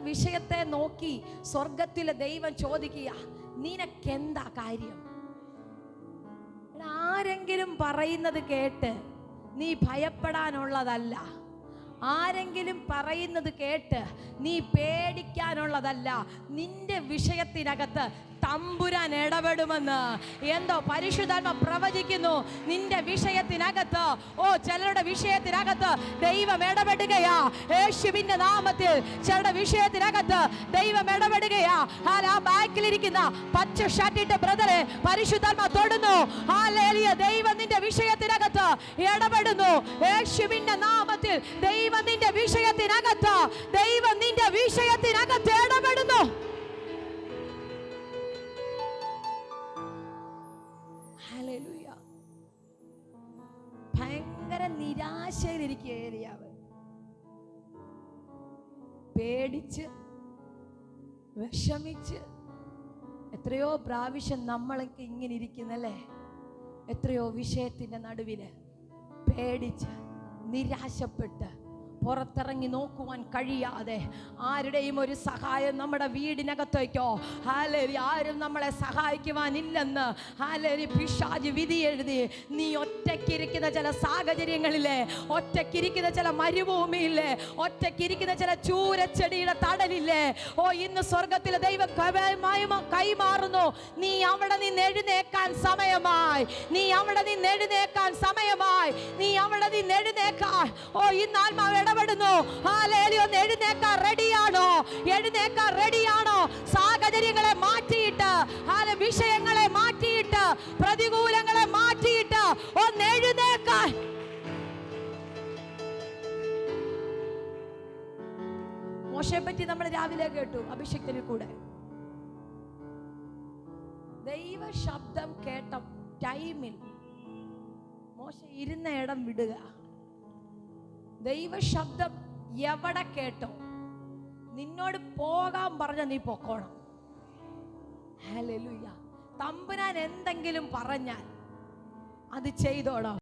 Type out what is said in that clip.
വിഷയത്തെ നോക്കി സ്വർഗത്തിലെ ദൈവം ചോദിക്കുക, നിനക്കെന്താ കാര്യം? ആരെങ്കിലും പറയുന്നത് കേട്ട് നീ ഭയപ്പെടാനുള്ളതല്ല. ആരെങ്കിലും പറയുന്നത് കേട്ട് നീ പേടിക്കാനുള്ളതല്ല. നിന്റെ വിഷയത്തിനകത്ത് തമ്പുരാൻ ഇടപെടുമെന്ന് എന്തോ പരിശുദ്ധാത്മ പ്രവചിക്കുന്നു. നിന്റെ വിഷയത്തിനകത്ത്, ചിലരുടെ വിഷയത്തിനകത്ത് ദൈവം ഇടപെടുകയാ യേശുവിന്റെ നാമത്തിൽ. ചിലരുടെ വിഷയത്തിനകത്ത് ദൈവം ഇടപെടുകയാ. ആ ബാക്കിലിരിക്കുന്ന പച്ച ഷർട്ടിട്ട ബ്രദറെ പരിശുദ്ധാത്മ തൊടുന്നു. ഹല്ലേലൂയ. ദൈവം നിന്റെ വിഷയത്തിനകത്ത് ഇടപെടുന്നു യേശുവിന്റെ നാമത്തിൽ. ദൈവം നിന്റെ വിഷയത്തിനകത്ത് ഇടപെടുന്നു. ഹല്ലേലൂയ. ഭയങ്കര നിരാശയിലിരിക്കുക ഏലിയാവ്. പേടിച്ച് വിഷമിച്ച് എത്രയോ പ്രാവശ്യം നമ്മളൊക്കെ ഇങ്ങനെ ഇരിക്കുന്നല്ലേ? എത്രയോ വിഷയത്തിന്റെ നടുവില് പേടിച്ച് നിരാശപ്പെട്ട് പുറത്തിറങ്ങി നോക്കുവാൻ കഴിയാതെ ആരുടെയും ഒരു സഹായം നമ്മുടെ വീടിനകത്തേക്കോ ഹല്ലേലൂയ ആരും നമ്മളെ സഹായിക്കുവാനില്ലെന്ന് ഹല്ലേലൂയ പിശാച് വിധി എഴുതി നീ ഒറ്റയ്ക്കിരിക്കുന്ന ചില സാഹചര്യങ്ങളിലെ, ഒറ്റയ്ക്കിരിക്കുന്ന ചില മരുഭൂമിയില്ലേ, ഒറ്റയ്ക്കിരിക്കുന്ന ചില ചൂരച്ചെടിയുടെ തടലില്ലേ, ഇന്ന് സ്വർഗത്തിലെ ദൈവം കൈമാറുന്നു. നീ അവിടെ നിന്ന് എഴുന്നേക്കാൻ സമയമായി. നീ അവിടെ നിന്ന് എഴുന്നേക്കാൻ സമയമായി. നീ അവിടെ നിന്ന് എഴുന്നേക്കാൻ ഇന്ന് ആത്മാവ് ഇടപെടുന്നു. ഹല്ലേലൂയ. എഴുന്നേക്കാൻ റെഡിയാണോ? എഴുന്നേക്കാൻ റെഡിയാണോ? സാഹചര്യങ്ങളെ മാറ്റിയിട്ട്, വിഷയങ്ങളെ മാറ്റിയിട്ട്, പ്രതികൂലങ്ങളെ മാറ്റിയിട്ട് ഒന്ന് എഴുന്നേക്കാൻ. മോശയെ പറ്റി നമ്മൾ രാവിലെ കേട്ടു അഭിഷേകത്തിൽ കൂടെ. ദൈവ ശബ്ദം കേട്ട ടൈമിൽ മോശ ഇരുന്ന ഇടം വിടുക. ദൈവ ശബ്ദം എവിടെ കേട്ടോ നിന്നോട് പോകാൻ പറഞ്ഞ നീ പൊക്കോണം. ഹല്ലേലൂയ. തമ്പുരാൻ എന്തെങ്കിലും പറഞ്ഞാൽ അത് ചെയ്തോണം.